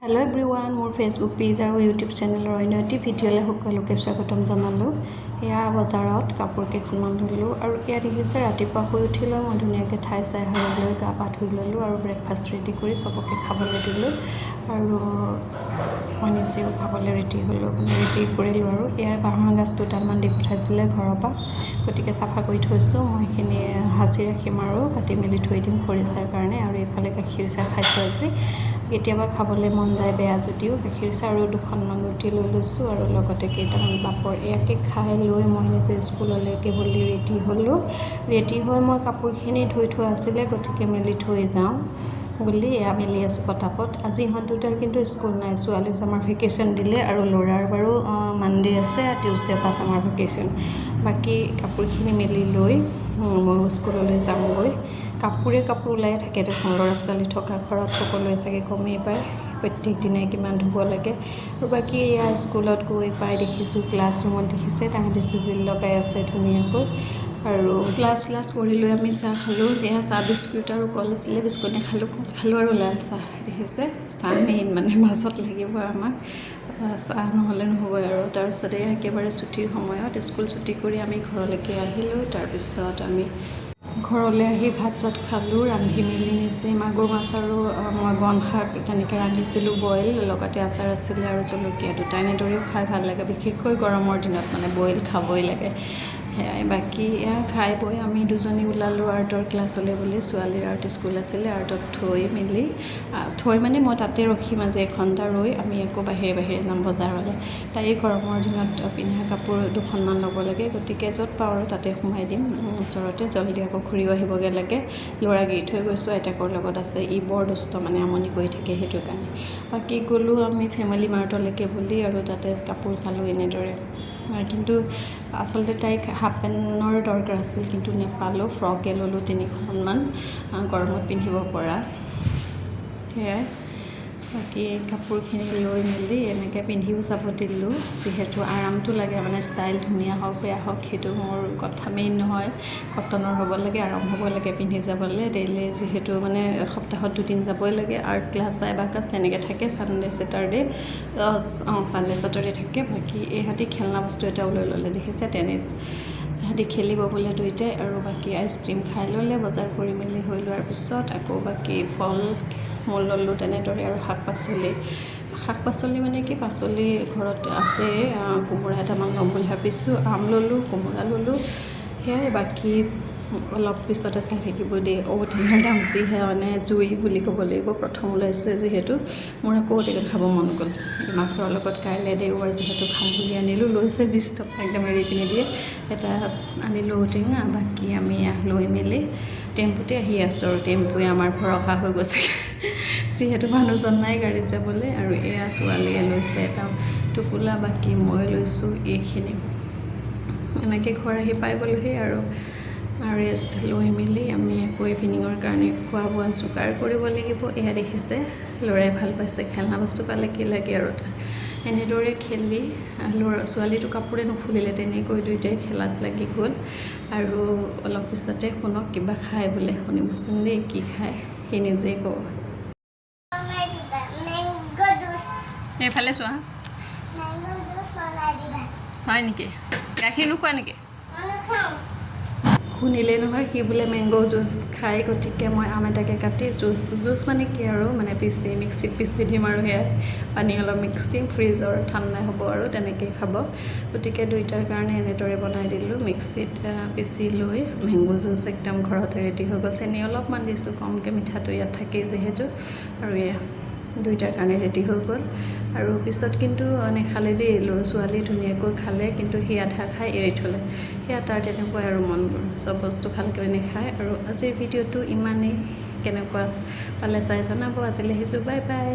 hello everyone मोर Facebook page और YouTube channel अन्य video सकलोके स्वागतम जानालो या बजारत कापोर केखनमान ललो और इया देखिसे रातिपुवा शुई उठिलो मैं धुनियाके ठाई चाई हारि লৈ গা পা ধুই ললো और ब्रेकफास्ट रेडी কৰি सबके खाबले दिलो और मैं निजेও खाबले रेडी हलो रेडी करिलो और इया बाहर गाछ दुटालमान দি পঠাইছিলে ঘৰৰ পৰা গটিকে সাফা কৰি থৈছো মই এখিনি হাসি ৰাখিম আৰু কাটি মেলি থৈ দিম খৰিচাৰ কাৰণে আৰু এফালে গাখীৰ চাহ খাইছো আজি কেতিয়াবা খাবলৈ মন যায় বেয়া যদিও গাখীৰ চাহ আৰু দুখনমান ৰুটি লৈ লৈছো আৰু লগতে কেইটামান পাপৰ ইয়াকে খাই লৈ মই নিজে স্কুললৈকে বুলি ৰেডি হলো ৰেডি হৈ মই কাপোৰখিনি ধুই থোৱা আছিলে গটিকে মেলি থৈ যাওঁ বুলি এয়া মেলি আছো পটাপট আজি ইহঁত দুটাৰ কিন্তু স্কুল নাই ছোৱালী সামাৰ ভেকেশন দিলে আৰু ল'ৰাৰ বাৰু মানডে আছে টিউজডে পা সামাৰ ভেকেশন বাকি কাপোৰখিনি মেলি লৈ মই স্কুললৈ যামগৈ কাপোৰে কাপোৰ ওলাই থাকে দেখোন ল'ৰা ছোৱালী থকা ঘৰত সকলোৱে চাগে গমেই পায় প্ৰত্যেক দিনে কিমান ধুব লাগে আৰু বাকি এয়া স্কুলত গৈ পাই দেখিছোঁ ক্লাছৰুমত দেখিছে তাহাঁতে চিজিল লগাই আছে ধুনীয়াকৈ আৰু ক্লাছ কৰি লৈ আমি চাহ খালোঁ এয়া চাহ বিস্কুট আৰু কল আছিলে বিস্কুট খালোঁ আৰু লাল চাহ দেখিছে চাহ মেইন মানে মাছত লাগিব আমাক চাহ নহ'লে নহ'ব আৰু তাৰপিছতে একেবাৰে ছুটিৰ সময়ত স্কুল ছুটি কৰি আমি ঘৰলৈকে আহিলোঁ তাৰপিছত আমি ঘৰলৈ আহি ভাত চাত খালোঁ ৰান্ধি মেলি নিজে মাগুৰ মাছ আৰু মই বন শাক তেনেকৈ ৰান্ধিছিলোঁ বইল লগতে আচাৰ আছিলে আৰু জলকীয়া দুটা এনেদৰেও খাই ভাল লাগে বিশেষকৈ গৰমৰ দিনত মানে বইল খাবই লাগে সেয়াই বাকি এয়া খাই বৈ আমি দুজনী ওলালোঁ আৰ্টৰ ক্লাছলৈ বুলি ছোৱালীৰ আৰ্ট স্কুল আছিলে আৰ্টত থৈ মানে মই তাতে ৰখিম আজি এঘণ্টা ৰৈ আমি আকৌ বাহিৰে যাম বজাৰলৈ তাই গৰমৰ দিনত পিন্ধা কাপোৰ দুখনমান ল'ব লাগে গতিকে য'ত পাওঁ আৰু তাতে সোমাই দিম ওচৰতে জলদি আকৌ ঘূৰিও আহিবগৈ লাগে ল'ৰা গেৰি থৈ গৈছোঁ আইতাকৰ লগত আছে ই বৰ দুষ্ট মানে আমনি কৰি থাকে সেইটো কাৰণে বাকি গ'লোঁ আমি ফেমিলি মাৰ্টলৈকে বুলি আৰু তাতে কাপোৰ চালোঁ এনেদৰে কিন্তু আচলতে তাইক হাফ পেনৰ দৰকাৰ আছিল কিন্তু নেপালোঁ ফ্ৰকে ল'লোঁ 3খনমান গৰমত পিন্ধিব পৰা সেয়াই বাকি কাপোৰখিনি লৈ মেলি এনেকৈ পিন্ধিও চাব দিলোঁ যিহেতু আৰামটো লাগে মানে ষ্টাইল ধুনীয়া হওক বেয়া হওক সেইটো মোৰ কথা মেইন নহয় কটনৰ হ'ব লাগে আৰাম হ'ব লাগে পিন্ধি যাবলৈ ডেইলি যিহেতু মানে সপ্তাহত 2 দিন যাবই লাগে আৰ্ট ক্লাছ বা এবাকাছ তেনেকৈ থাকে চানডে ছেটাৰডে থাকে বাকি ইহঁতি খেলনা বস্তু এটাও লৈ ল'লে দেখিছে টেনিছ ইহঁতি খেলিব বোলে দুইটাই আৰু বাকি আইচক্ৰীম খাই ল'লে বজাৰ কৰি মেলি হৈ লোৱাৰ পিছত আকৌ বাকি ফল মূল ল'লোঁ তেনেদৰে আৰু শাক পাচলি মানে কি পাচলি ঘৰত আছে কোমোৰা এটামান ল'ম বুলি ভাবিছোঁ আম ল'লোঁ কোমোৰা ল'লোঁ সেয়াই বাকি অলপ পিছতে চাই থাকিব দেই ঔটেঙাৰ দাম যিহে মানে জুই বুলি ক'ব লাগিব প্ৰথম ওলাইছোঁ যিহেতু মোৰ আকৌ ঔটেঙা খাব মন গ'ল মাছৰ লগত কাইলৈ দেওবাৰ যিহেতু খাম বুলি আনিলোঁ লৈছে 20 টকা একদম এৰি পিনি দিয়ে এটা আনিলোঁ ঔটেঙা বাকি আমি লৈ মেলি টেম্পুতে আহি আছোঁ আৰু টেম্পুৱে আমাৰ ভৰসা হৈ গৈছে যিহেতু মানুহজন নাই গাড়ীত যাবলৈ আৰু এয়া ছোৱালীয়ে লৈছে এটা টোপোলা বাকি মই লৈছোঁ এইখিনি এনেকৈ ঘৰ আহি পাই গ'লোহি আৰু ৰেষ্ট লৈ মেলি আমি আকৌ ইভিনিঙৰ কাৰণে খোৱা বোৱা যোগাৰ কৰিব লাগিব এয়া দেখিছে ল'ৰাই ভাল পাইছে খেলনা বস্তু পালে কি লাগে আৰু এনেদৰে খেলি ছোৱালীটো কাপোৰে নুখুলিলে তেনেকৈ দুইটাই খেলাত লাগি গ'ল আৰু অলপ পিছতে শুনক কিবা খাই বোলে শুনিবচোন দেই কি খায় সি নিজেই কওঁ এইফালে চোৱা হয় নেকি গাখীৰ নোখোৱা নেকি শুনিলে নহয় সি বোলে মেংগ' জুচ খাই গতিকে মই আম এটাকে কাটি জুচ মানে কি আৰু মানে মিক্সিত পিচি দিম আৰু সেয়া পানী অলপ মিক্স দিম ফ্ৰিজৰ ঠাণ্ডা হ'ব আৰু তেনেকৈ খাব গতিকে দুইটাৰ কাৰণে এনেদৰে বনাই দিলোঁ মিক্সিত পিচি লৈ মেংগ' জুচ একদম ঘৰতে ৰেডি হৈ গ'ল চেনি অলপমান দিছোঁ কমকৈ মিঠাটো ইয়াত থাকেই যিহেতু আৰু এয়া দুইটাৰ কাৰণে ৰেডি হৈ গ'ল আৰু পিছত কিন্তু নেখালে দেই ছোৱালী ধুনীয়াকৈ খালে কিন্তু সি আধা খাই এৰি থ'লে সেয়া তাৰ তেনেকুৱাই আৰু মনবোৰ চব বস্তু ভালকৈ নেখায় আৰু আজিৰ ভিডিঅ'টো ইমানেই কেনেকুৱা পালে চাই জনাব আজিলৈ আহিছোঁ বাই বাই